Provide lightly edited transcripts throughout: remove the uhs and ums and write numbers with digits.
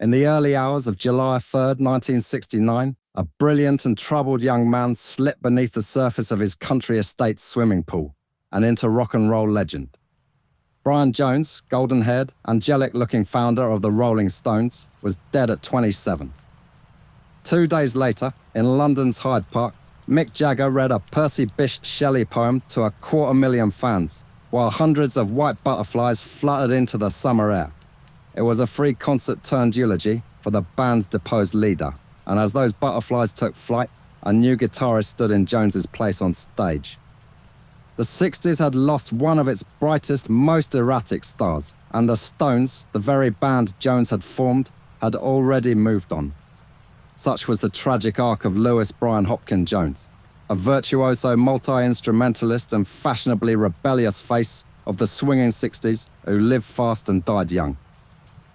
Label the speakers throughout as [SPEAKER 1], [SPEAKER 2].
[SPEAKER 1] In the early hours of July 3rd, 1969, a brilliant and troubled young man slipped beneath the surface of his country estate swimming pool and into rock and roll legend. Brian Jones, golden-haired, angelic-looking founder of the Rolling Stones, was dead at 27. 2 days later, in London's Hyde Park, Mick Jagger read a Percy Bysshe Shelley poem to 250,000 fans, while hundreds of white butterflies fluttered into the summer air. It was a free concert turned eulogy for the band's deposed leader, and as those butterflies took flight, a new guitarist stood in Jones's place on stage. The 60s had lost one of its brightest, most erratic stars, and the Stones, the very band Jones had formed, had already moved on. Such was the tragic arc of Lewis Brian Hopkins Jones, a virtuoso multi-instrumentalist and fashionably rebellious face of the swinging 60s who lived fast and died young.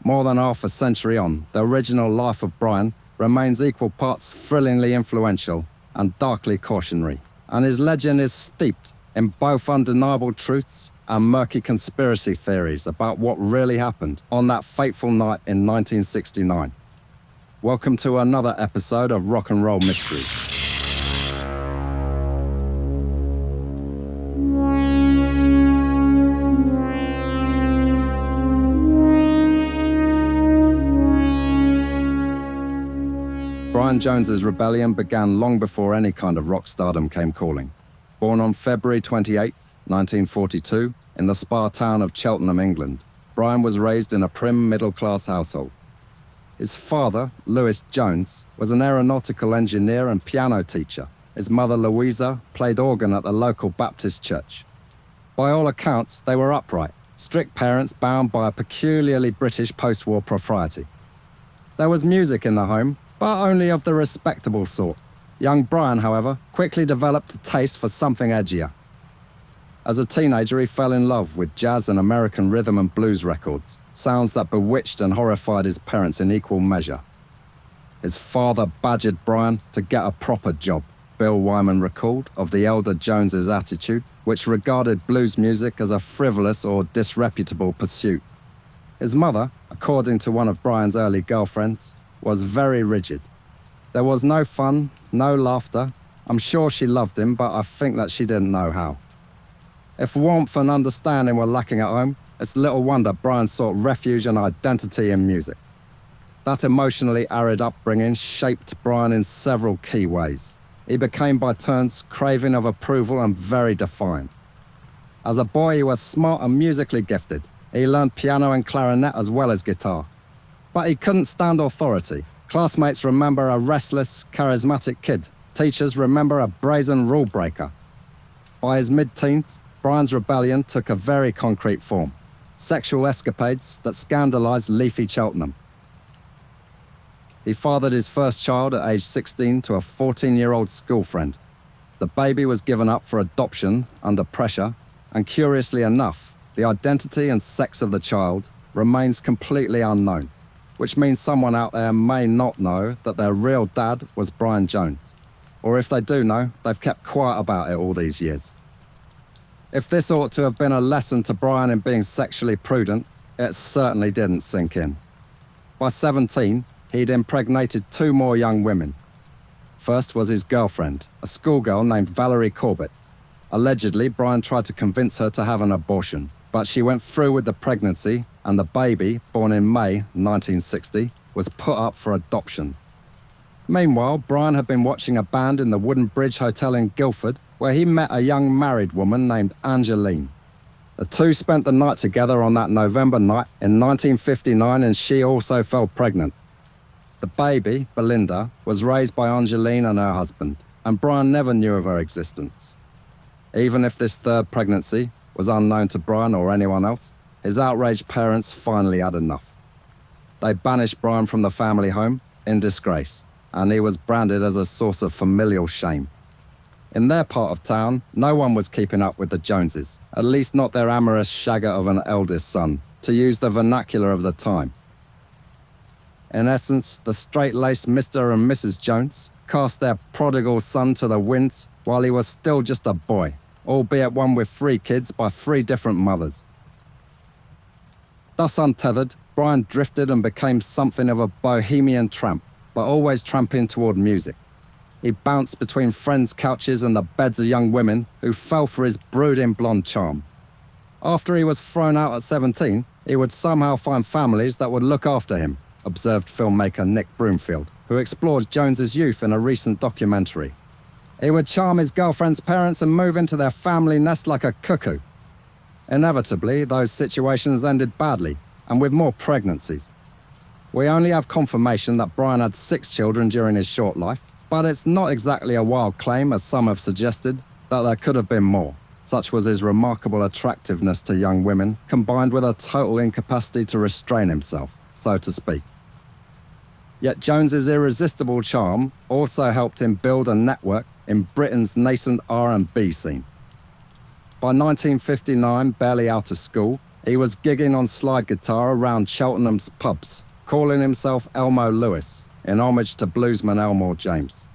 [SPEAKER 1] More than half a century on, the original life of Brian remains equal parts thrillingly influential and darkly cautionary, and his legend is steeped in both undeniable truths and murky conspiracy theories about what really happened on that fateful night in 1969. Welcome to another episode of Rock and Roll Mysteries. Brian Jones's rebellion began long before any kind of rock stardom came calling. Born on February 28, 1942, in the spa town of Cheltenham, England, Brian was raised in a prim middle-class household. His father, Lewis Jones, was an aeronautical engineer and piano teacher. His mother, Louisa, played organ at the local Baptist church. By all accounts, they were upright, strict parents bound by a peculiarly British post-war propriety. There was music in the home, but only of the respectable sort. Young Brian, however, quickly developed a taste for something edgier. As a teenager, he fell in love with jazz and American rhythm and blues records, sounds that bewitched and horrified his parents in equal measure. His father badgered Brian to get a proper job. Bill Wyman recalled of the elder Jones's attitude, which regarded blues music as a frivolous or disreputable pursuit. His mother, according to one of Brian's early girlfriends, was very rigid. There was no fun, no laughter. I'm sure she loved him, but I think that she didn't know how. If warmth and understanding were lacking at home, it's little wonder Brian sought refuge and identity in music. That emotionally arid upbringing shaped Brian in several key ways. He became by turns craving of approval and very defiant. As a boy, he was smart and musically gifted. He learned piano and clarinet as well as guitar. But he couldn't stand authority. Classmates remember a restless, charismatic kid. Teachers remember a brazen rule breaker. By his mid-teens, Brian's rebellion took a very concrete form. Sexual escapades that scandalized leafy Cheltenham. He fathered his first child at age 16 to a 14-year-old school friend. The baby was given up for adoption under pressure, and curiously enough, the identity and sex of the child remains completely unknown, which means someone out there may not know that their real dad was Brian Jones. Or if they do know, they've kept quiet about it all these years. If this ought to have been a lesson to Brian in being sexually prudent, it certainly didn't sink in. By 17, he'd impregnated 2 more young women. First was his girlfriend, a schoolgirl named Valerie Corbett. Allegedly, Brian tried to convince her to have an abortion, but she went through with the pregnancy, and the baby, born in May 1960, was put up for adoption. Meanwhile, Brian had been watching a band in the Wooden Bridge Hotel in Guildford, where he met a young married woman named Angeline. The two spent the night together on that November night in 1959, and she also fell pregnant. The baby, Belinda, was raised by Angeline and her husband, and Brian never knew of her existence. Even if this third pregnancy was unknown to Brian or anyone else, his outraged parents finally had enough. They banished Brian from the family home in disgrace, and he was branded as a source of familial shame. In their part of town, no one was keeping up with the Joneses, at least not their amorous shagger of an eldest son, to use the vernacular of the time. In essence, the straight-laced Mr. and Mrs. Jones cast their prodigal son to the winds while he was still just a boy, albeit one with 3 kids by 3 different mothers. Thus untethered, Brian drifted and became something of a bohemian tramp, but always tramping toward music. He bounced between friends' couches and the beds of young women who fell for his brooding blonde charm. After he was thrown out at 17, he would somehow find families that would look after him, observed filmmaker Nick Broomfield, who explored Jones's youth in a recent documentary. He would charm his girlfriend's parents and move into their family nest like a cuckoo. Inevitably, those situations ended badly, and with more pregnancies. We only have confirmation that Brian had 6 children during his short life, but it's not exactly a wild claim, as some have suggested, that there could have been more. Such was his remarkable attractiveness to young women, combined with a total incapacity to restrain himself, so to speak. Yet Jones's irresistible charm also helped him build a network in Britain's nascent R&B scene. By 1959, barely out of school, he was gigging on slide guitar around Cheltenham's pubs, calling himself Elmo Lewis, in homage to bluesman Elmore James.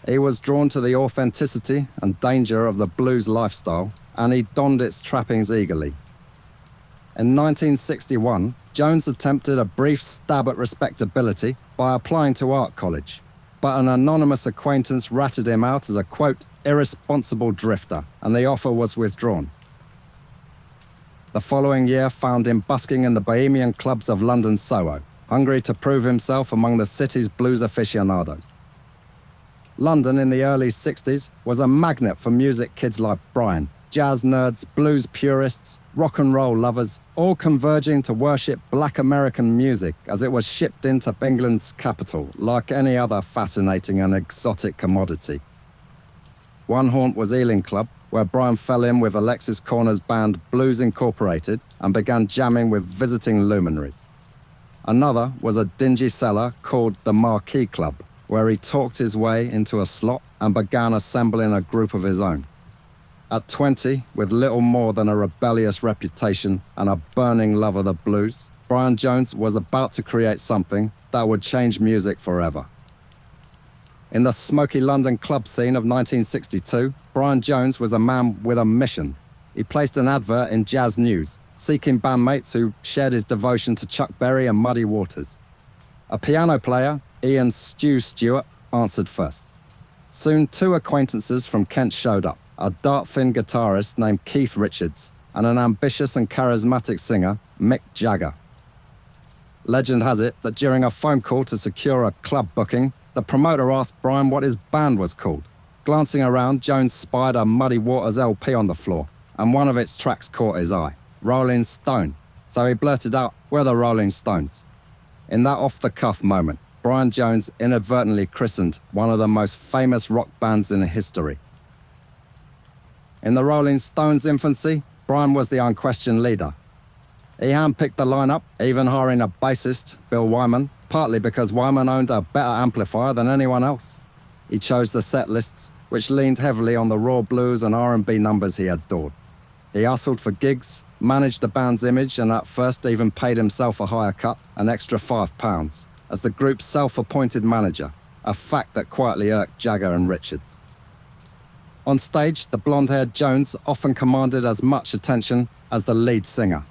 [SPEAKER 1] He was drawn to the authenticity and danger of the blues lifestyle, and he donned its trappings eagerly. In 1961, Jones attempted a brief stab at respectability by applying to art college, but an anonymous acquaintance ratted him out as a, quote, irresponsible drifter, and the offer was withdrawn. The following year found him busking in the bohemian clubs of London's Soho, hungry to prove himself among the city's blues aficionados. London in the early 60s was a magnet for music kids like Brian, jazz nerds, blues purists, rock and roll lovers, all converging to worship black American music as it was shipped into England's capital like any other fascinating and exotic commodity. One haunt was Ealing Club, where Brian fell in with Alexis Corner's band Blues Incorporated and began jamming with visiting luminaries. Another was a dingy cellar called the Marquee Club, where he talked his way into a slot and began assembling a group of his own. At 20, with little more than a rebellious reputation and a burning love of the blues, Brian Jones was about to create something that would change music forever. In the smoky London club scene of 1962, Brian Jones was a man with a mission. He placed an advert in Jazz News, seeking bandmates who shared his devotion to Chuck Berry and Muddy Waters. A piano player, Ian Stu Stewart, answered first. Soon 2 acquaintances from Kent showed up, a dart-thin guitarist named Keith Richards and an ambitious and charismatic singer, Mick Jagger. Legend has it that during a phone call to secure a club booking, the promoter asked Brian what his band was called. Glancing around, Jones spied a Muddy Waters LP on the floor, and one of its tracks caught his eye, Rolling Stone. So he blurted out, "We're the Rolling Stones." In that off-the-cuff moment, Brian Jones inadvertently christened one of the most famous rock bands in history. In the Rolling Stones' infancy, Brian was the unquestioned leader. He handpicked the lineup, even hiring a bassist, Bill Wyman, partly because Wyman owned a better amplifier than anyone else. He chose the set lists, which leaned heavily on the raw blues and R&B numbers he adored. He hustled for gigs, managed the band's image, and at first even paid himself a higher cut, an extra £5, as the group's self-appointed manager, a fact that quietly irked Jagger and Richards. On stage, the blonde-haired Jones often commanded as much attention as the lead singer.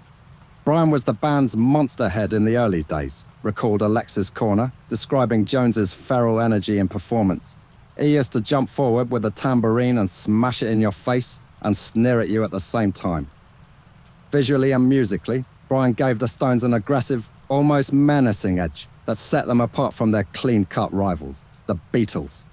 [SPEAKER 1] Brian was the band's monster head in the early days, recalled Alexis Corner, describing Jones's feral energy in performance. He used to jump forward with a tambourine and smash it in your face and sneer at you at the same time. Visually and musically, Brian gave the Stones an aggressive, almost menacing edge that set them apart from their clean-cut rivals, the Beatles.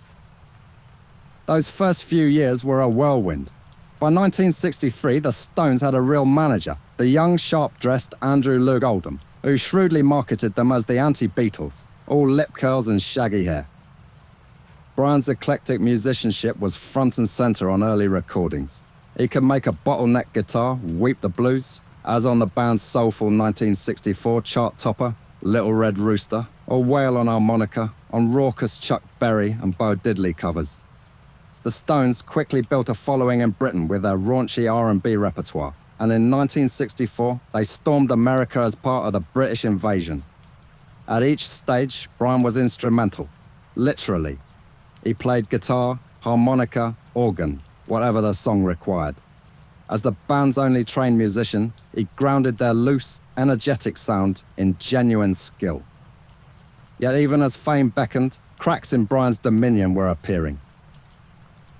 [SPEAKER 1] Those first few years were a whirlwind. By 1963, the Stones had a real manager, the young, sharp-dressed Andrew Loog Oldham, who shrewdly marketed them as the anti-Beatles, all lip curls and shaggy hair. Brian's eclectic musicianship was front and center on early recordings. He could make a bottleneck guitar weep the blues, as on the band's soulful 1964 chart topper, Little Red Rooster, or wail on harmonica on raucous Chuck Berry and Bo Diddley covers. The Stones quickly built a following in Britain with their raunchy R&B repertoire, and in 1964, they stormed America as part of the British invasion. At each stage, Brian was instrumental, literally. He played guitar, harmonica, organ, whatever the song required. As the band's only trained musician, he grounded their loose, energetic sound in genuine skill. Yet even as fame beckoned, cracks in Brian's dominion were appearing.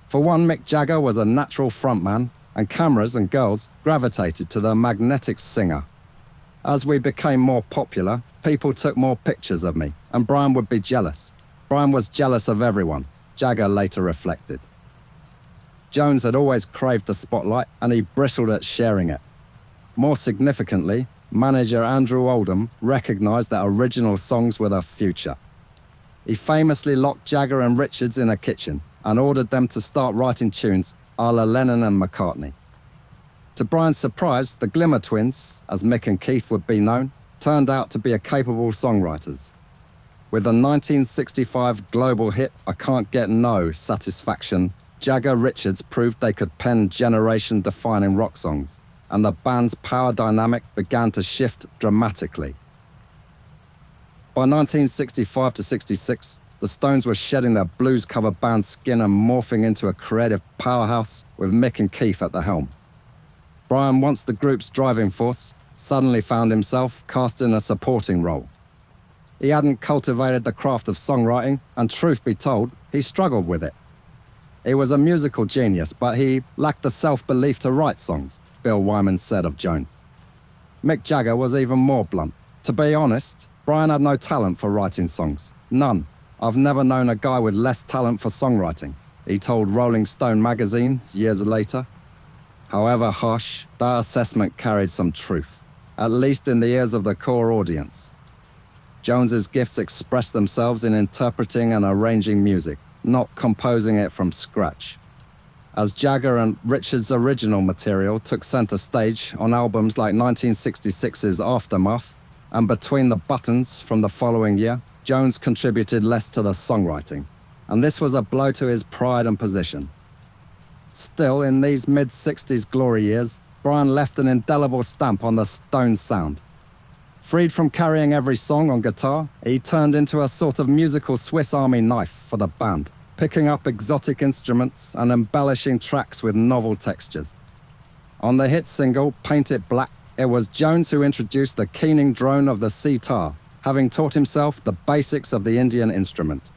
[SPEAKER 1] For one, Mick Jagger was a natural frontman, and cameras and girls gravitated to the magnetic singer. As we became more popular, people took more pictures of me, and Brian would be jealous. Brian was jealous of everyone, Jagger later reflected. Jones had always craved the spotlight, and he bristled at sharing it. More significantly, manager Andrew Oldham recognised that original songs were the future. He famously locked Jagger and Richards in a kitchen and ordered them to start writing tunes a la Lennon and McCartney. To Brian's surprise, the Glimmer Twins, as Mick and Keith would be known, turned out to be capable songwriters. With the 1965 global hit I Can't Get No Satisfaction, Jagger-Richards proved they could pen generation-defining rock songs, and the band's power dynamic began to shift dramatically. By 1965 to 66, the Stones were shedding their blues-covered band skin and morphing into a creative powerhouse with Mick and Keith at the helm. Brian, once the group's driving force, suddenly found himself cast in a supporting role. He hadn't cultivated the craft of songwriting, and truth be told, he struggled with it. He was a musical genius, but he lacked the self-belief to write songs, Bill Wyman said of Jones. Mick Jagger was even more blunt. To be honest, Brian had no talent for writing songs. None. I've never known a guy with less talent for songwriting, he told Rolling Stone magazine years later. However harsh, that assessment carried some truth, at least in the ears of the core audience. Jones's gifts expressed themselves in interpreting and arranging music, not composing it from scratch. As Jagger and Richards' original material took center stage on albums like 1966's Aftermath and Between the Buttons from the following year, Jones contributed less to the songwriting, and this was a blow to his pride and position. Still, in these mid-60s glory years, Brian left an indelible stamp on the Stones sound. Freed from carrying every song on guitar, he turned into a sort of musical Swiss Army knife for the band, picking up exotic instruments and embellishing tracks with novel textures. On the hit single, Paint It Black, it was Jones who introduced the keening drone of the sitar, having taught himself the basics of the Indian instrument.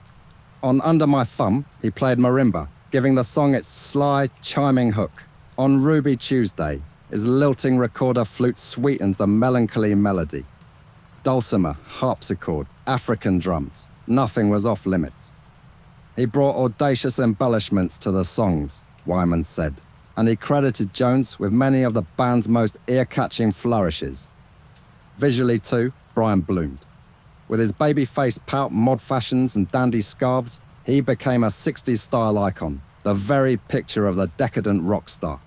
[SPEAKER 1] On Under My Thumb, he played marimba, giving the song its sly, chiming hook. On Ruby Tuesday, his lilting recorder flute sweetens the melancholy melody. Dulcimer, harpsichord, African drums, nothing was off limits. He brought audacious embellishments to the songs, Wyman said, and he credited Jones with many of the band's most ear-catching flourishes. Visually too, Brian bloomed. With his baby-face pout, mod fashions and dandy scarves, he became a 60s style icon, the very picture of the decadent rock star.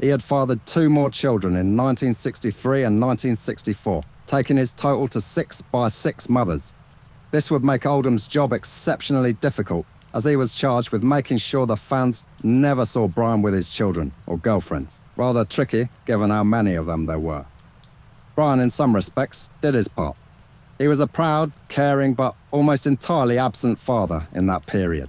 [SPEAKER 1] He had fathered 2 more children in 1963 and 1964, taking his total to 6 by 6 mothers. This would make Oldham's job exceptionally difficult, as he was charged with making sure the fans never saw Brian with his children or girlfriends. Rather tricky, given how many of them there were. Brian, in some respects, did his part. He was a proud, caring, but almost entirely absent father in that period.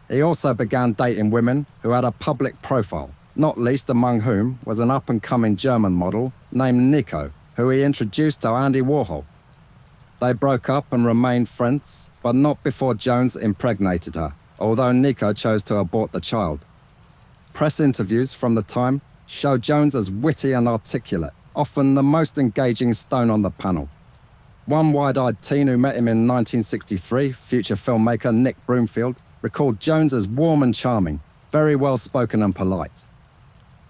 [SPEAKER 1] He also began dating women who had a public profile, not least among whom was an up-and-coming German model named Nico, who he introduced to Andy Warhol. They broke up and remained friends, but not before Jones impregnated her, although Nico chose to abort the child. Press interviews from the time show Jones as witty and articulate, often the most engaging Stone on the panel. One wide-eyed teen who met him in 1963, future filmmaker Nick Broomfield, recalled Jones as warm and charming, very well-spoken and polite.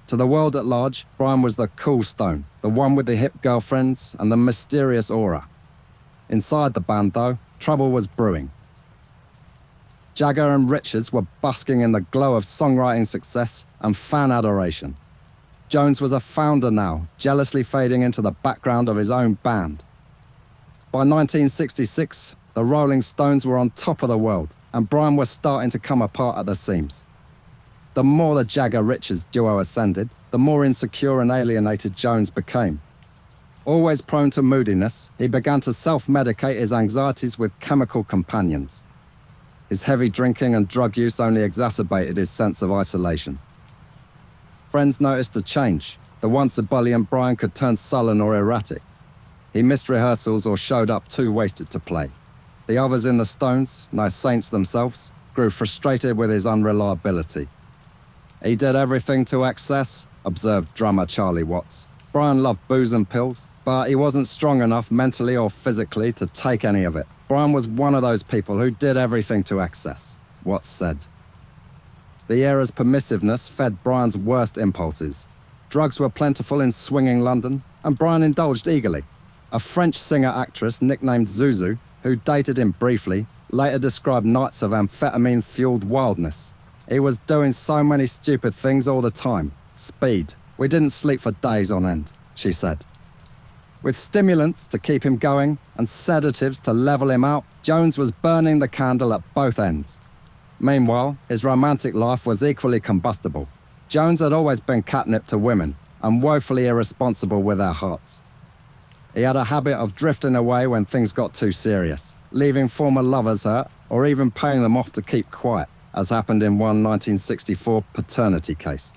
[SPEAKER 1] To the world at large, Brian was the cool Stone, the one with the hip girlfriends and the mysterious aura. Inside the band, though, trouble was brewing. Jagger and Richards were basking in the glow of songwriting success and fan adoration. Jones was a founder now, jealously fading into the background of his own band. By 1966, the Rolling Stones were on top of the world, and Brian was starting to come apart at the seams. The more the Jagger-Richards duo ascended, the more insecure and alienated Jones became. Always prone to moodiness, he began to self-medicate his anxieties with chemical companions. His heavy drinking and drug use only exacerbated his sense of isolation. Friends noticed a change. The once ebullient Brian could turn sullen or erratic. He missed rehearsals or showed up too wasted to play. The others in the Stones, no saints themselves, grew frustrated with his unreliability. He did everything to excess, observed drummer Charlie Watts. Brian loved booze and pills, but he wasn't strong enough mentally or physically to take any of it. Brian was one of those people who did everything to excess, Watts said. The era's permissiveness fed Brian's worst impulses. Drugs were plentiful in swinging London, and Brian indulged eagerly. A French singer-actress nicknamed Zuzu, who dated him briefly, later described nights of amphetamine-fueled wildness. He was doing so many stupid things all the time. Speed. We didn't sleep for days on end, she said. With stimulants to keep him going and sedatives to level him out, Jones was burning the candle at both ends. Meanwhile, his romantic life was equally combustible. Jones had always been catnip to women and woefully irresponsible with their hearts. He had a habit of drifting away when things got too serious, leaving former lovers hurt or even paying them off to keep quiet, as happened in one 1964 paternity case.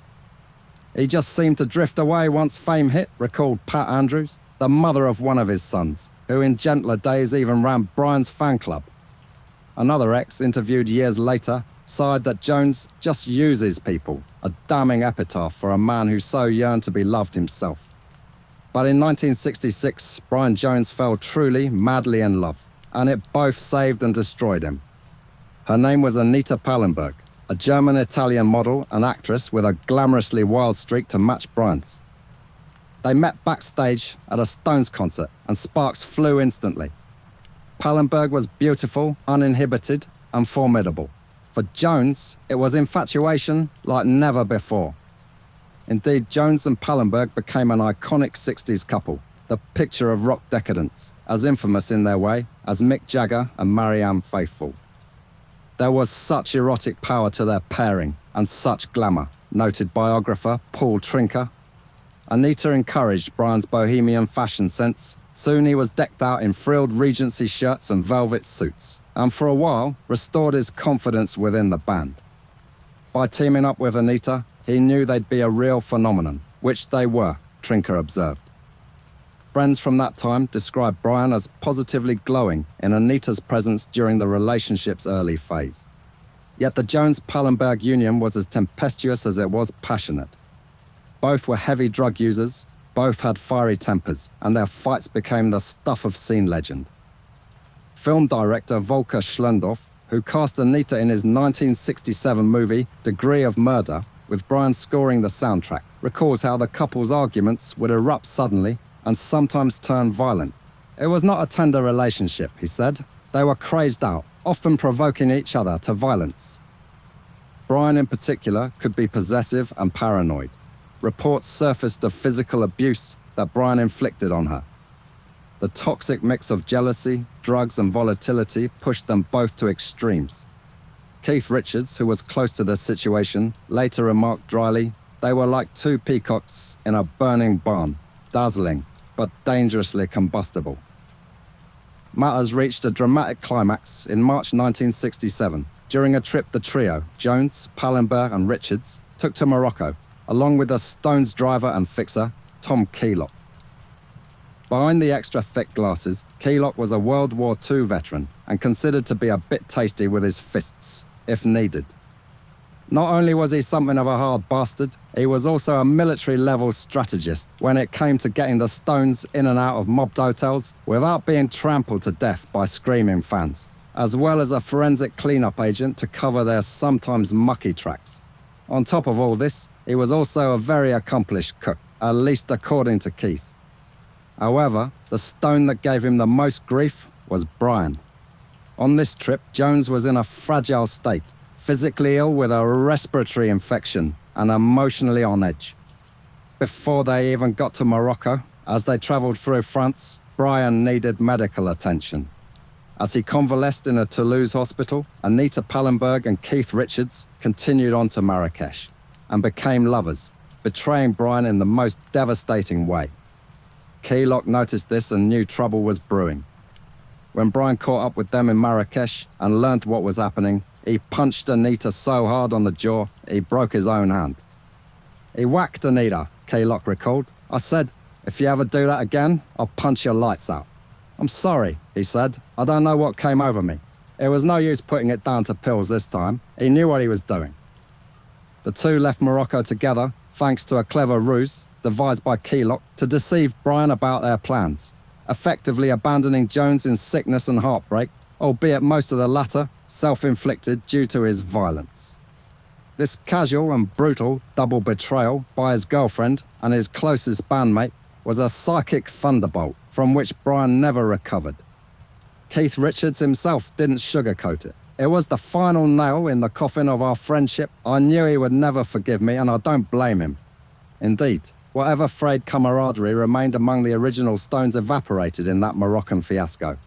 [SPEAKER 1] He just seemed to drift away once fame hit, recalled Pat Andrews, the mother of one of his sons, who in gentler days even ran Brian's fan club. Another ex, interviewed years later, sighed that Jones just uses people, a damning epitaph for a man who so yearned to be loved himself. But in 1966, Brian Jones fell truly, madly in love, and it both saved and destroyed him. Her name was Anita Pallenberg, a German-Italian model and actress with a glamorously wild streak to match Brian's. They met backstage at a Stones concert, and sparks flew instantly. Pallenberg was beautiful, uninhibited, and formidable. For Jones, it was infatuation like never before. Indeed, Jones and Pallenberg became an iconic 60s couple, the picture of rock decadence, as infamous in their way as Mick Jagger and Marianne Faithfull. There was such erotic power to their pairing and such glamour, noted biographer Paul Trinker. Anita encouraged Brian's bohemian fashion sense. Soon he was decked out in frilled Regency shirts and velvet suits, and for a while restored his confidence within the band. By teaming up with Anita, he knew they'd be a real phenomenon, which they were, Trinker observed. Friends from that time described Brian as positively glowing in Anita's presence during the relationship's early phase. Yet the Jones-Pallenberg union was as tempestuous as it was passionate. Both were heavy drug users, both had fiery tempers, and their fights became the stuff of scene legend. Film director Volker Schlendorf, who cast Anita in his 1967 movie Degree of Murder, with Brian scoring the soundtrack, recalls how the couple's arguments would erupt suddenly and sometimes turn violent. It was not a tender relationship, he said. They were crazed out, often provoking each other to violence. Brian in particular could be possessive and paranoid. Reports surfaced of physical abuse that Brian inflicted on her. The toxic mix of jealousy, drugs and volatility pushed them both to extremes. Keith Richards, who was close to the situation, later remarked dryly, "They were like two peacocks in a burning barn, dazzling, but dangerously combustible." Matters reached a dramatic climax in March 1967, during a trip the trio, Jones, Pallenberg and Richards, took to Morocco, along with the Stones driver and fixer, Tom Keylock. Behind the extra thick glasses, Keylock was a World War II veteran and considered to be a bit tasty with his fists, if needed. Not only was he something of a hard bastard, he was also a military-level strategist when it came to getting the Stones in and out of mobbed hotels without being trampled to death by screaming fans, as well as a forensic cleanup agent to cover their sometimes mucky tracks. On top of all this, he was also a very accomplished cook, at least according to Keith. However, the stone that gave him the most grief was Brian. On this trip, Jones was in a fragile state, physically ill with a respiratory infection and emotionally on edge. Before they even got to Morocco, as they travelled through France, Brian needed medical attention. As he convalesced in a Toulouse hospital, Anita Pallenberg and Keith Richards continued on to Marrakesh and became lovers, betraying Brian in the most devastating way. Keylock noticed this and knew trouble was brewing. When Brian caught up with them in Marrakesh and learnt what was happening, he punched Anita so hard on the jaw, he broke his own hand. He whacked Anita, Keylock recalled. I said, "If you ever do that again, I'll punch your lights out." "I'm sorry," he said. "I don't know what came over me." It was no use putting it down to pills this time. He knew what he was doing. The two left Morocco together, thanks to a clever ruse devised by Keylock to deceive Brian about their plans, effectively abandoning Jones in sickness and heartbreak, albeit most of the latter self-inflicted due to his violence. This casual and brutal double betrayal by his girlfriend and his closest bandmate was a psychic thunderbolt from which Brian never recovered. Keith Richards himself didn't sugarcoat it. "It was the final nail in the coffin of our friendship. I knew he would never forgive me, and I don't blame him." Indeed, whatever frayed camaraderie remained among the original Stones evaporated in that Moroccan fiasco.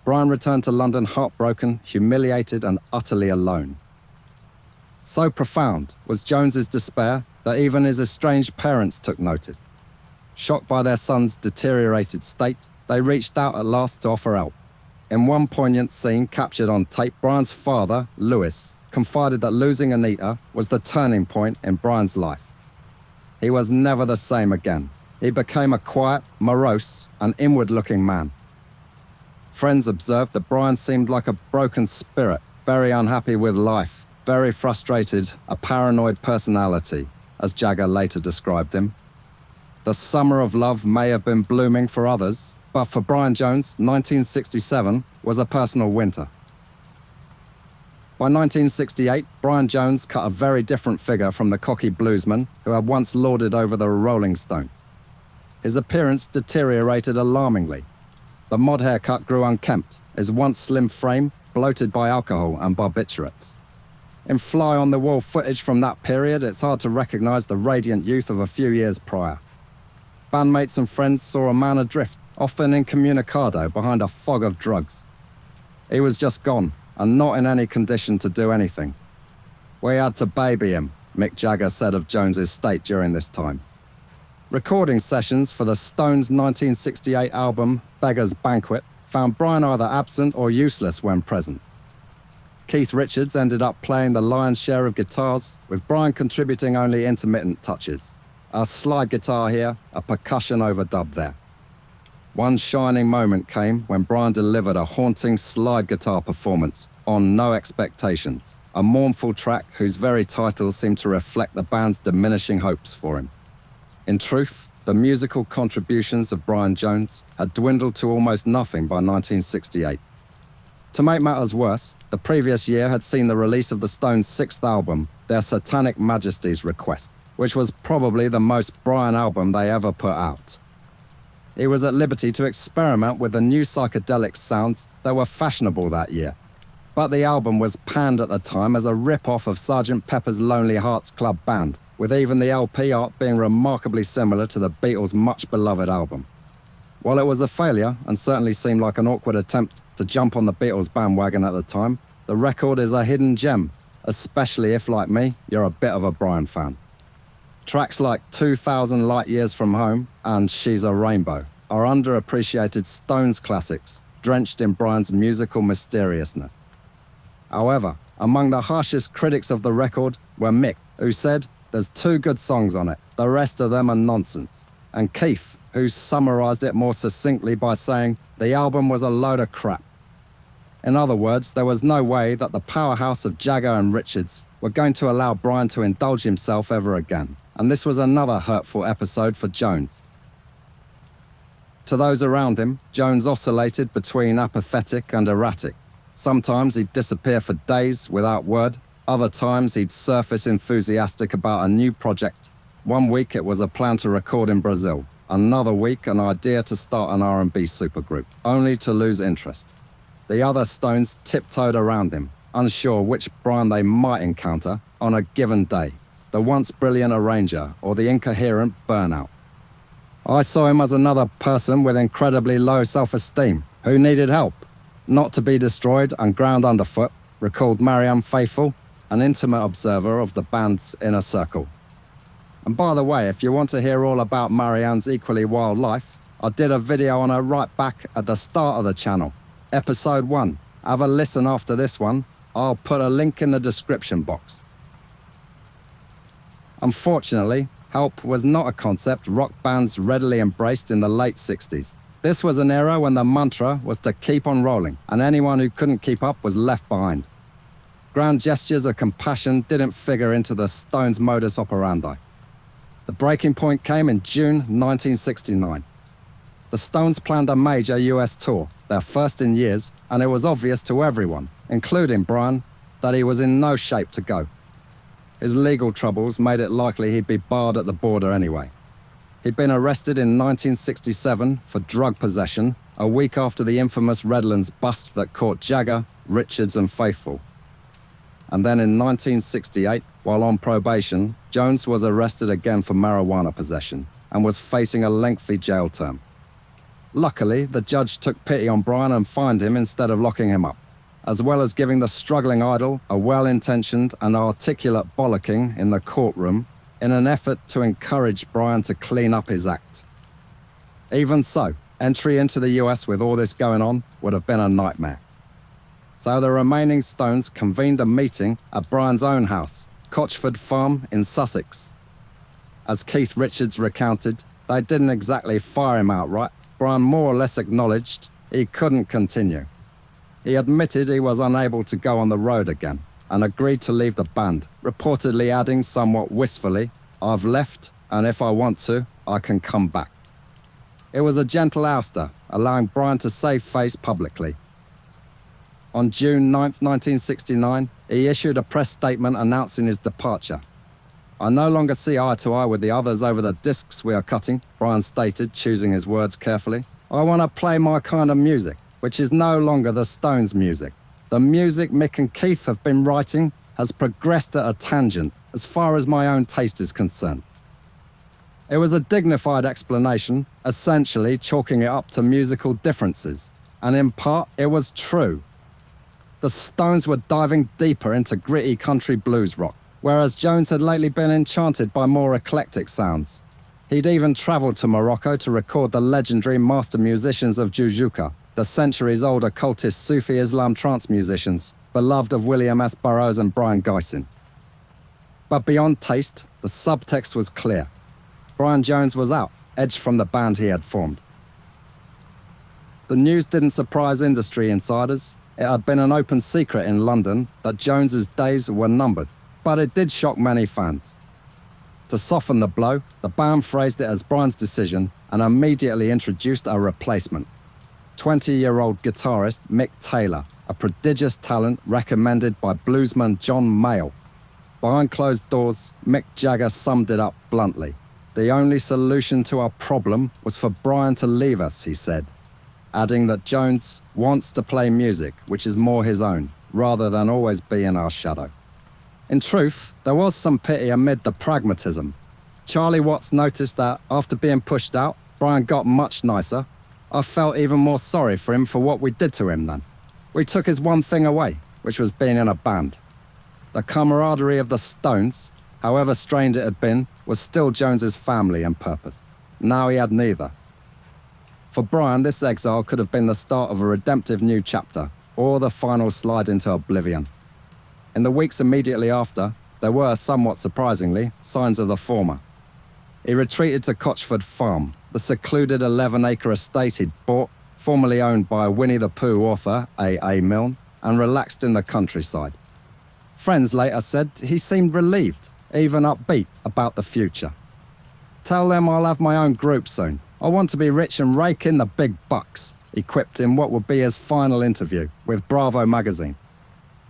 [SPEAKER 1] Brian returned to London heartbroken, humiliated, and utterly alone. So profound was Jones's despair that even his estranged parents took notice. Shocked by their son's deteriorated state, they reached out at last to offer help. In one poignant scene captured on tape, Brian's father, Lewis, confided that losing Anita was the turning point in Brian's life. He was never the same again. He became a quiet, morose, and inward-looking man. Friends observed that Brian seemed like a broken spirit, very unhappy with life, very frustrated, a paranoid personality, as Jagger later described him. The summer of love may have been blooming for others, but for Brian Jones, 1967 was a personal winter. By 1968, Brian Jones cut a very different figure from the cocky bluesman who had once lorded over the Rolling Stones. His appearance deteriorated alarmingly. The mod haircut grew unkempt, his once slim frame bloated by alcohol and barbiturates. In fly-on-the-wall footage from that period, it's hard to recognise the radiant youth of a few years prior. Bandmates and friends saw a man adrift, often incommunicado behind a fog of drugs. He was just gone, and not in any condition to do anything. "We had to baby him," Mick Jagger said of Jones's state during this time. Recording sessions for the Stones' 1968 album, Beggar's Banquet, found Brian either absent or useless when present. Keith Richards ended up playing the lion's share of guitars, with Brian contributing only intermittent touches. A slide guitar here, a percussion overdub there. One shining moment came when Brian delivered a haunting slide guitar performance on No Expectations, a mournful track whose very title seemed to reflect the band's diminishing hopes for him. In truth, the musical contributions of Brian Jones had dwindled to almost nothing by 1968. To make matters worse, the previous year had seen the release of the Stones' sixth album, Their Satanic Majesty's Request, which was probably the most Brian album they ever put out. He was at liberty to experiment with the new psychedelic sounds that were fashionable that year. But the album was panned at the time as a rip-off of Sgt. Pepper's Lonely Hearts Club Band, with even the LP art being remarkably similar to the Beatles' much-beloved album. While it was a failure, and certainly seemed like an awkward attempt to jump on the Beatles bandwagon at the time, the record is a hidden gem, especially if, like me, you're a bit of a Brian fan. Tracks like 2,000 Light Years From Home and She's a Rainbow are underappreciated Stones classics, drenched in Brian's musical mysteriousness. However, among the harshest critics of the record were Mick, who said, "There's 2 good songs on it, the rest of them are nonsense," and Keith, who summarised it more succinctly by saying, "The album was a load of crap." In other words, there was no way that the powerhouse of Jagger and Richards were going to allow Brian to indulge himself ever again, and this was another hurtful episode for Jones. To those around him, Jones oscillated between apathetic and erratic. Sometimes he'd disappear for days without word, other times he'd surface enthusiastic about a new project. One week it was a plan to record in Brazil, another week an idea to start an R&B supergroup, only to lose interest. The other Stones tiptoed around him, unsure which Brian they might encounter on a given day, the once brilliant arranger or the incoherent burnout. "I saw him as another person with incredibly low self-esteem, who needed help, not to be destroyed and ground underfoot," recalled Marianne Faithfull, an intimate observer of the band's inner circle. And by the way, if you want to hear all about Marianne's equally wild life, I did a video on her right back at the start of the channel. Episode 1. Have a listen after this one. I'll put a link in the description box. Unfortunately, help was not a concept rock bands readily embraced in the late 60s. This was an era when the mantra was to keep on rolling, and anyone who couldn't keep up was left behind. Grand gestures of compassion didn't figure into the Stones' modus operandi. The breaking point came in June 1969. The Stones planned a major US tour, their first in years, and it was obvious to everyone, including Brian, that he was in no shape to go. His legal troubles made it likely he'd be barred at the border anyway. He'd been arrested in 1967 for drug possession, a week after the infamous Redlands bust that caught Jagger, Richards and Faithfull. And then in 1968, while on probation, Jones was arrested again for marijuana possession and was facing a lengthy jail term. Luckily, the judge took pity on Brian and fined him instead of locking him up, as well as giving the struggling idol a well-intentioned and articulate bollocking in the courtroom in an effort to encourage Brian to clean up his act. Even so, entry into the US with all this going on would have been a nightmare. So the remaining Stones convened a meeting at Brian's own house, Cochford Farm in Sussex. As Keith Richards recounted, they didn't exactly fire him outright. Brian more or less acknowledged he couldn't continue. He admitted he was unable to go on the road again and agreed to leave the band, reportedly adding somewhat wistfully, "I've left, and if I want to, I can come back." It was a gentle ouster, allowing Brian to save face publicly. On June 9, 1969, he issued a press statement announcing his departure. "I no longer see eye to eye with the others over the discs we are cutting," Brian stated, choosing his words carefully. "I want to play my kind of music, which is no longer the Stones' music. The music Mick and Keith have been writing has progressed at a tangent as far as my own taste is concerned." It was a dignified explanation, essentially chalking it up to musical differences, and in part it was true. The Stones were diving deeper into gritty country blues rock, whereas Jones had lately been enchanted by more eclectic sounds. He'd even travelled to Morocco to record the legendary master musicians of Jujuka, the centuries-old occultist Sufi Islam trance musicians, beloved of William S. Burroughs and Brian Gysin. But beyond taste, the subtext was clear. Brian Jones was out, edged from the band he had formed. The news didn't surprise industry insiders. It had been an open secret in London that Jones's days were numbered, but it did shock many fans. To soften the blow, the band phrased it as Brian's decision and immediately introduced a replacement. 20-year-old guitarist Mick Taylor, a prodigious talent recommended by bluesman John Mayall. Behind closed doors, Mick Jagger summed it up bluntly. "The only solution to our problem was for Brian to leave us," he said, adding that Jones wants to play music which is more his own, rather than always be in our shadow. In truth, there was some pity amid the pragmatism. Charlie Watts noticed that, after being pushed out, Brian got much nicer. "I felt even more sorry for him for what we did to him then. We took his one thing away, which was being in a band." The camaraderie of the Stones, however strained it had been, was still Jones's family and purpose. Now he had neither. For Brian, this exile could have been the start of a redemptive new chapter, or the final slide into oblivion. In the weeks immediately after, there were, somewhat surprisingly, signs of the former. He retreated to Cochford Farm, the secluded 11-acre estate he'd bought, formerly owned by Winnie the Pooh author A.A. Milne, and relaxed in the countryside. Friends later said he seemed relieved, even upbeat about the future. "Tell them I'll have my own group soon. I want to be rich and rake in the big bucks," he quipped in what would be his final interview with Bravo magazine.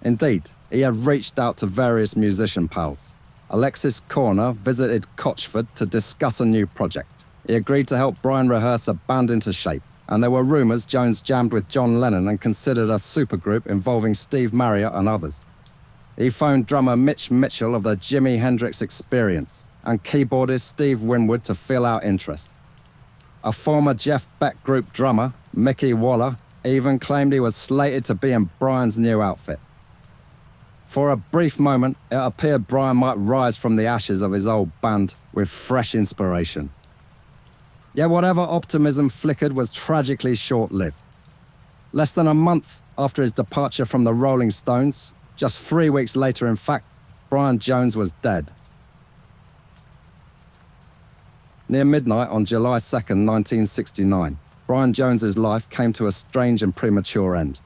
[SPEAKER 1] Indeed, he had reached out to various musician pals. Alexis Corner visited Cochford to discuss a new project. He agreed to help Brian rehearse a band into shape, and there were rumours Jones jammed with John Lennon and considered a supergroup involving Steve Marriott and others. He phoned drummer Mitch Mitchell of the Jimi Hendrix Experience and keyboardist Steve Winwood to feel out interest. A former Jeff Beck Group drummer, Mickey Waller, even claimed he was slated to be in Brian's new outfit. For a brief moment, it appeared Brian might rise from the ashes of his old band with fresh inspiration. Yet whatever optimism flickered was tragically short-lived. Less than a month after his departure from the Rolling Stones, just 3 weeks later in fact, Brian Jones was dead. Near midnight on July 2nd, 1969, Brian Jones's life came to a strange and premature end.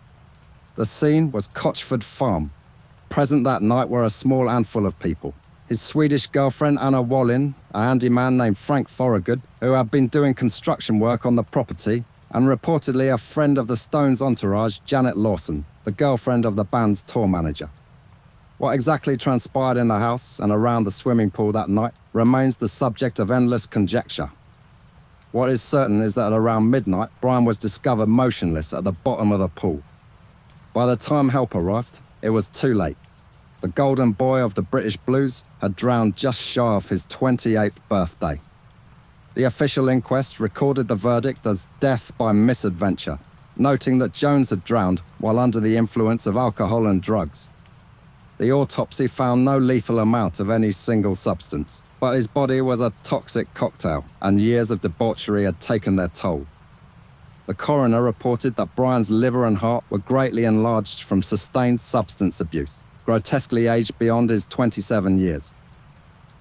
[SPEAKER 1] The scene was Cochford Farm. Present that night were a small handful of people. His Swedish girlfriend Anna Wallin, a handyman named Frank Thorogood, who had been doing construction work on the property, and reportedly a friend of the Stones' entourage, Janet Lawson, the girlfriend of the band's tour manager. What exactly transpired in the house and around the swimming pool that night remains the subject of endless conjecture. What is certain is that around midnight, Brian was discovered motionless at the bottom of the pool. By the time help arrived, it was too late. The golden boy of the British blues had drowned just shy of his 28th birthday. The official inquest recorded the verdict as death by misadventure, noting that Jones had drowned while under the influence of alcohol and drugs. The autopsy found no lethal amount of any single substance, but his body was a toxic cocktail, and years of debauchery had taken their toll. The coroner reported that Brian's liver and heart were greatly enlarged from sustained substance abuse, grotesquely aged beyond his 27 years.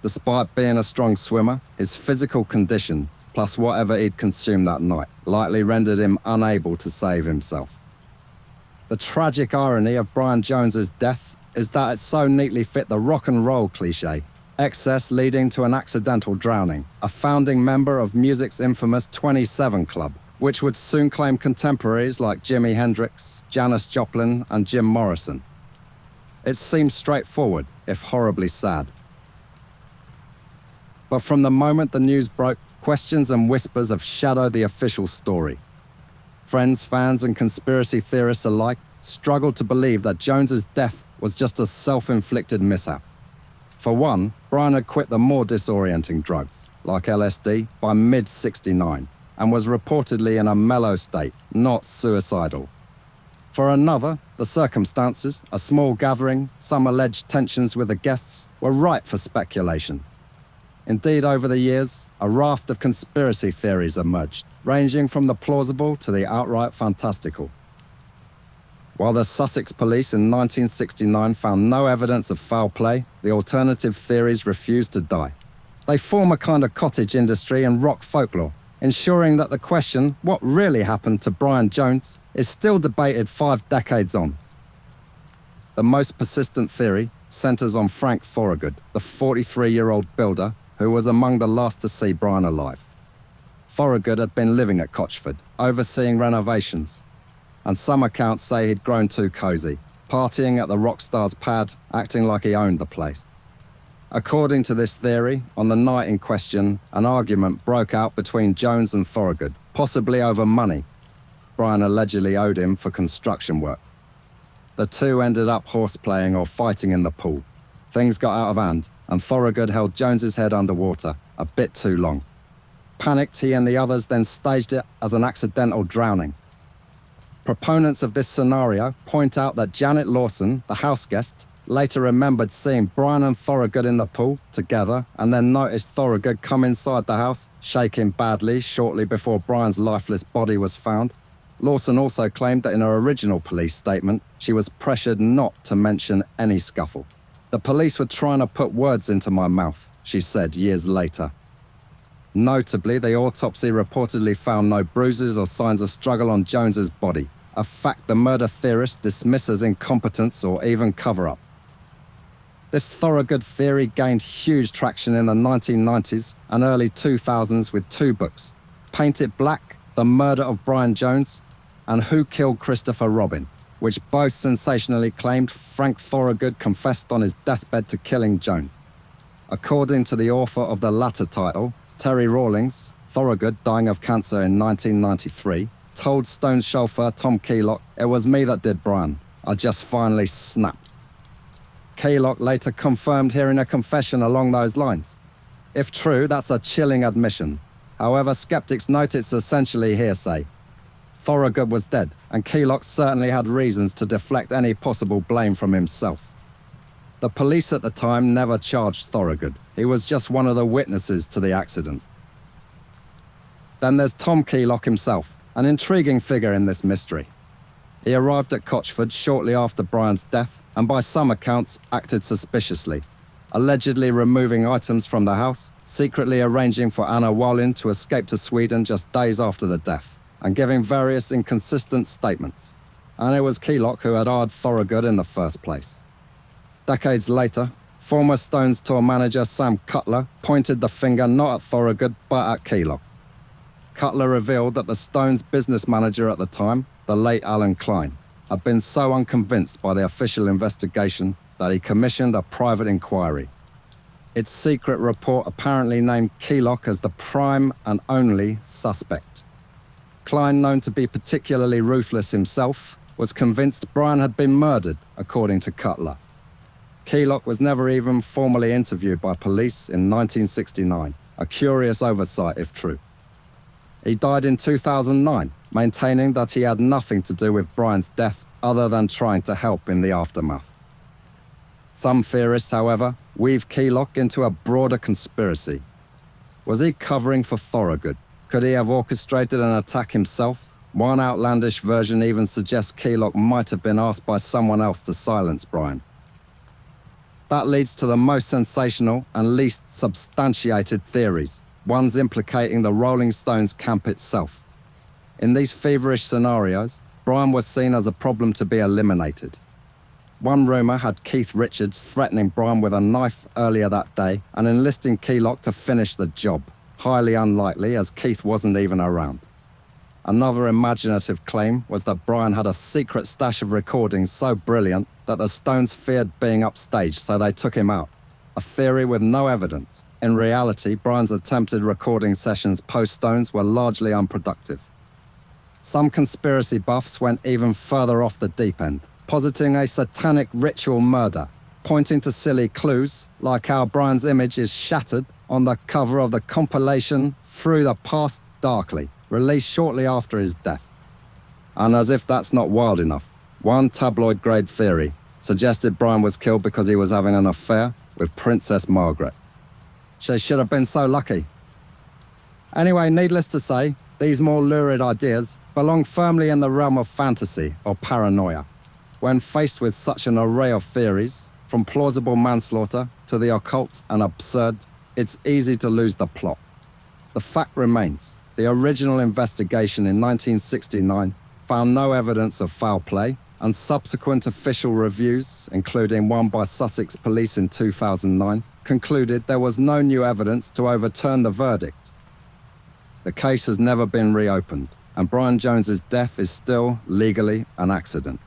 [SPEAKER 1] Despite being a strong swimmer, his physical condition, plus whatever he'd consumed that night, likely rendered him unable to save himself. The tragic irony of Brian Jones's death is that it so neatly fit the rock and roll cliché, excess leading to an accidental drowning, a founding member of music's infamous 27 Club, which would soon claim contemporaries like Jimi Hendrix, Janis Joplin, and Jim Morrison. It seems straightforward, if horribly sad. But from the moment the news broke, questions and whispers have shadowed the official story. Friends, fans, and conspiracy theorists alike struggled to believe that Jones's death was just a self-inflicted mishap. For one, Brian had quit the more disorienting drugs, like LSD, by mid-69, and was reportedly in a mellow state, not suicidal. For another, the circumstances, a small gathering, some alleged tensions with the guests, were ripe for speculation. Indeed, over the years, a raft of conspiracy theories emerged, ranging from the plausible to the outright fantastical. While the Sussex police in 1969 found no evidence of foul play, the alternative theories refused to die. They form a kind of cottage industry in rock folklore, ensuring that the question, what really happened to Brian Jones, is still debated 5 decades on. The most persistent theory centres on Frank Thorogood, the 43-year-old builder who was among the last to see Brian alive. Thorogood had been living at Cochford, overseeing renovations, and some accounts say he'd grown too cosy, partying at the rockstar's pad, acting like he owned the place. According to this theory, on the night in question, an argument broke out between Jones and Thorogood, possibly over money. Brian allegedly owed him for construction work. The two ended up horseplaying or fighting in the pool. Things got out of hand, and Thorogood held Jones's head underwater a bit too long. Panicked, he and the others then staged it as an accidental drowning. Proponents of this scenario point out that Janet Lawson, the house guest, later remembered seeing Brian and Thorogood in the pool together and then noticed Thorogood come inside the house, shaking badly shortly before Brian's lifeless body was found. Lawson also claimed that in her original police statement, she was pressured not to mention any scuffle. "The police were trying to put words into my mouth," she said years later. Notably, the autopsy reportedly found no bruises or signs of struggle on Jones's body, a fact the murder theorists dismiss as incompetence or even cover-up. This Thorogood theory gained huge traction in the 1990s and early 2000s with 2 books, Paint It Black, The Murder of Brian Jones, and Who Killed Christopher Robin, which both sensationally claimed Frank Thorogood confessed on his deathbed to killing Jones. According to the author of the latter title, Terry Rawlings, Thorogood, dying of cancer in 1993, told Stones chauffeur Tom Keylock, "It was me that did Brian. I just finally snapped." Keylock later confirmed hearing a confession along those lines. If true, that's a chilling admission. However, skeptics note it's essentially hearsay. Thorogood was dead, and Keylock certainly had reasons to deflect any possible blame from himself. The police at the time never charged Thorogood. He was just one of the witnesses to the accident. Then there's Tom Keylock himself, an intriguing figure in this mystery. He arrived at Cochford shortly after Brian's death and by some accounts acted suspiciously. allegedly removing items from the house, secretly arranging for Anna Wallin to escape to Sweden just days after the death, and giving various inconsistent statements. And it was Keelock who had hired Thorogood in the first place. Decades later, former Stones tour manager Sam Cutler pointed the finger not at Thorogood but at Keelock. Cutler revealed that the Stones' business manager at the time, the late Alan Klein, had been so unconvinced by the official investigation that he commissioned a private inquiry. Its secret report apparently named Keelock as the prime and only suspect. Klein, known to be particularly ruthless himself, was convinced Brian had been murdered, according to Cutler. Keelock was never even formally interviewed by police in 1969, a curious oversight if true. He died in 2009, maintaining that he had nothing to do with Brian's death other than trying to help in the aftermath. Some theorists, however, weave Keelock into a broader conspiracy. Was he covering for Thorogood? Could he have orchestrated an attack himself? One outlandish version even suggests Keelock might have been asked by someone else to silence Brian. That leads to the most sensational and least substantiated theories, ones implicating the Rolling Stones camp itself. In these feverish scenarios, Brian was seen as a problem to be eliminated. One rumour had Keith Richards threatening Brian with a knife earlier that day and enlisting Keelock to finish the job, highly unlikely as Keith wasn't even around. Another imaginative claim was that Brian had a secret stash of recordings so brilliant that the Stones feared being upstaged, so they took him out. A theory with no evidence. In reality, Brian's attempted recording sessions post-Stones were largely unproductive. Some conspiracy buffs went even further off the deep end, positing a satanic ritual murder, pointing to silly clues like how Brian's image is shattered on the cover of the compilation Through the Past Darkly, released shortly after his death. And as if that's not wild enough, one tabloid-grade theory suggested Brian was killed because he was having an affair with Princess Margaret. She should have been so lucky. Anyway, needless to say, these more lurid ideas belong firmly in the realm of fantasy or paranoia. When faced with such an array of theories, from plausible manslaughter to the occult and absurd, it's easy to lose the plot. The fact remains, the original investigation in 1969 found no evidence of foul play, and subsequent official reviews, including one by Sussex Police in 2009, concluded there was no new evidence to overturn the verdict. The case has never been reopened, and Brian Jones's death is still, legally, an accident.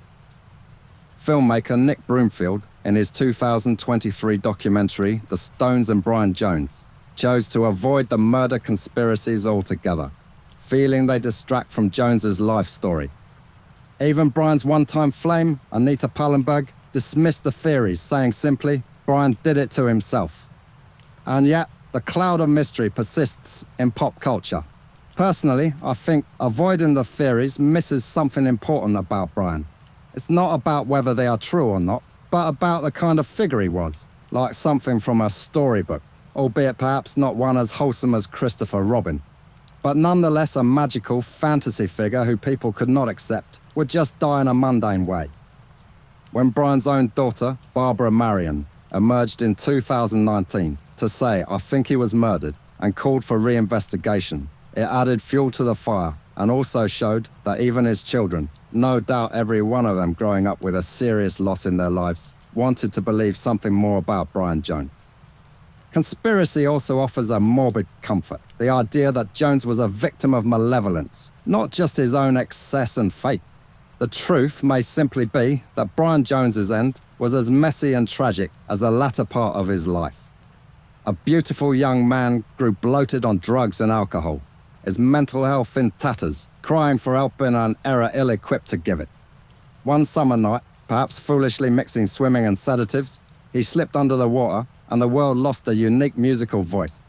[SPEAKER 1] Filmmaker Nick Broomfield, in his 2023 documentary The Stones and Brian Jones, chose to avoid the murder conspiracies altogether, feeling they distract from Jones's life story. Even Brian's one-time flame, Anita Pallenberg, dismissed the theories, saying simply, Brian did it to himself. And yet, the cloud of mystery persists in pop culture. Personally, I think avoiding the theories misses something important about Brian. It's not about whether they are true or not, but about the kind of figure he was, like something from a storybook, albeit perhaps not one as wholesome as Christopher Robin, but nonetheless a magical fantasy figure who people could not accept would just die in a mundane way. When Brian's own daughter, Barbara Marion, emerged in 2019 to say, I think he was murdered, and called for re-investigation, it added fuel to the fire and also showed that even his children, no doubt every one of them growing up with a serious loss in their lives, wanted to believe something more about Brian Jones. Conspiracy also offers a morbid comfort, the idea that Jones was a victim of malevolence, not just his own excess and fate. The truth may simply be that Brian Jones's end was as messy and tragic as the latter part of his life. A beautiful young man grew bloated on drugs and alcohol, his mental health in tatters, crying for help in an era ill-equipped to give it. One summer night, perhaps foolishly mixing swimming and sedatives, he slipped under the water and the world lost a unique musical voice.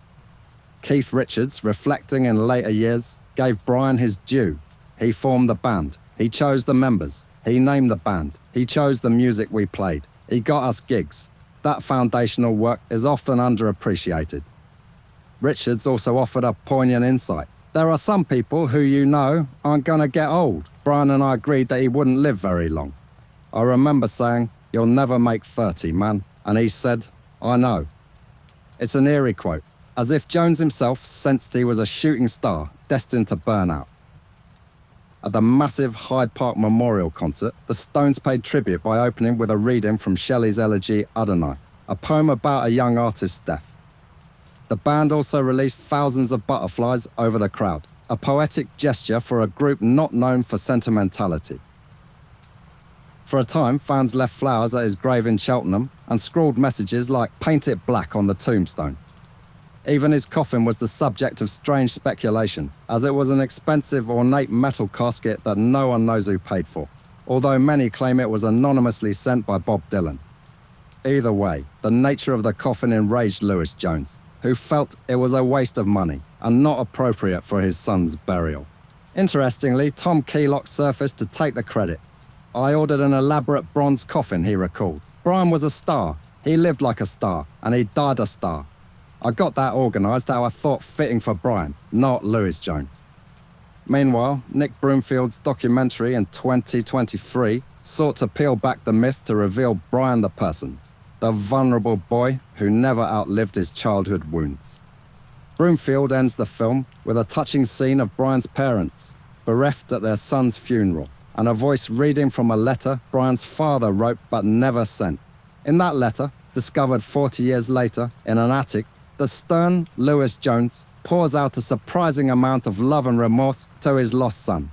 [SPEAKER 1] Keith Richards, reflecting in later years, gave Brian his due. He formed the band. He chose the members. He named the band. He chose the music we played. He got us gigs. That foundational work is often underappreciated. Richards also offered a poignant insight. There are some people who you know aren't going to get old. Brian and I agreed that he wouldn't live very long. I remember saying, "You'll never make 30, man." And he said, I know. It's an eerie quote, as if Jones himself sensed he was a shooting star destined to burn out. At the massive Hyde Park Memorial concert, the Stones paid tribute by opening with a reading from Shelley's elegy Adonai, a poem about a young artist's death. The band also released thousands of butterflies over the crowd, a poetic gesture for a group not known for sentimentality. For a time, fans left flowers at his grave in Cheltenham and scrawled messages like "Paint it black" on the tombstone. Even his coffin was the subject of strange speculation, as it was an expensive, ornate metal casket that no one knows who paid for, although many claim it was anonymously sent by Bob Dylan. Either way, the nature of the coffin enraged Lewis Jones, who felt it was a waste of money and not appropriate for his son's burial. Interestingly, Tom Keylock surfaced to take the credit. "I ordered an elaborate bronze coffin," he recalled. "Brian was a star. He lived like a star, and he died a star. I got that organised how I thought fitting for Brian, not Lewis Jones." Meanwhile, Nick Broomfield's documentary in 2023 sought to peel back the myth to reveal Brian the person, the vulnerable boy who never outlived his childhood wounds. Broomfield ends the film with a touching scene of Brian's parents, bereft at their son's funeral, and a voice reading from a letter Brian's father wrote but never sent. In that letter, discovered 40 years later in an attic, the stern Lewis Jones pours out a surprising amount of love and remorse to his lost son.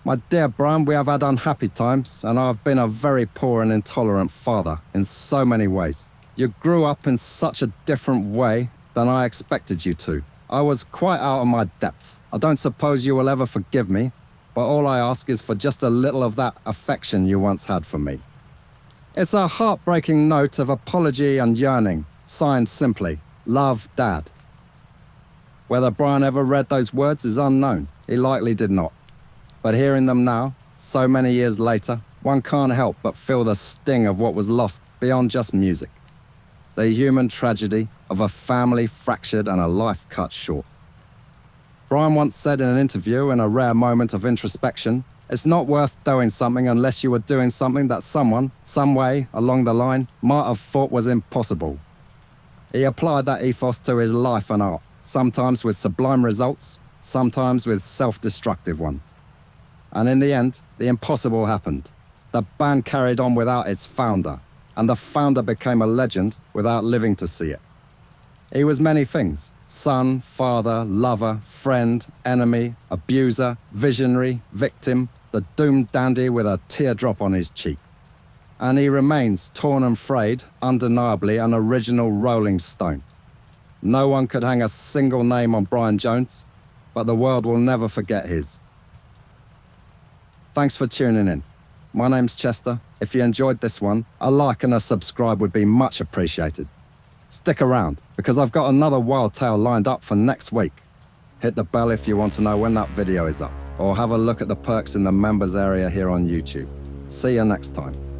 [SPEAKER 1] "My dear Brian, we have had unhappy times, and I have been a very poor and intolerant father in so many ways. You grew up in such a different way than I expected you to. I was quite out of my depth. I don't suppose you will ever forgive me, but all I ask is for just a little of that affection you once had for me." It's a heartbreaking note of apology and yearning, signed simply, "Love, Dad." Whether Brian ever read those words is unknown. He likely did not. But hearing them now, so many years later, one can't help but feel the sting of what was lost beyond just music. The human tragedy of a family fractured and a life cut short. Brian once said in an interview, in a rare moment of introspection, "It's not worth doing something unless you were doing something that someone, some way along the line, might have thought was impossible." He applied that ethos to his life and art, sometimes with sublime results, sometimes with self-destructive ones. And in the end, the impossible happened. The band carried on without its founder, and the founder became a legend without living to see it. He was many things: son, father, lover, friend, enemy, abuser, visionary, victim, the doomed dandy with a teardrop on his cheek. And he remains, torn and frayed, undeniably an original Rolling Stone. No one could hang a single name on Brian Jones, but the world will never forget his. Thanks for tuning in. My name's Chester. If you enjoyed this one, a like and a subscribe would be much appreciated. Stick around, because I've got another wild tale lined up for next week. Hit the bell if you want to know when that video is up, or have a look at the perks in the members area here on YouTube. See you next time.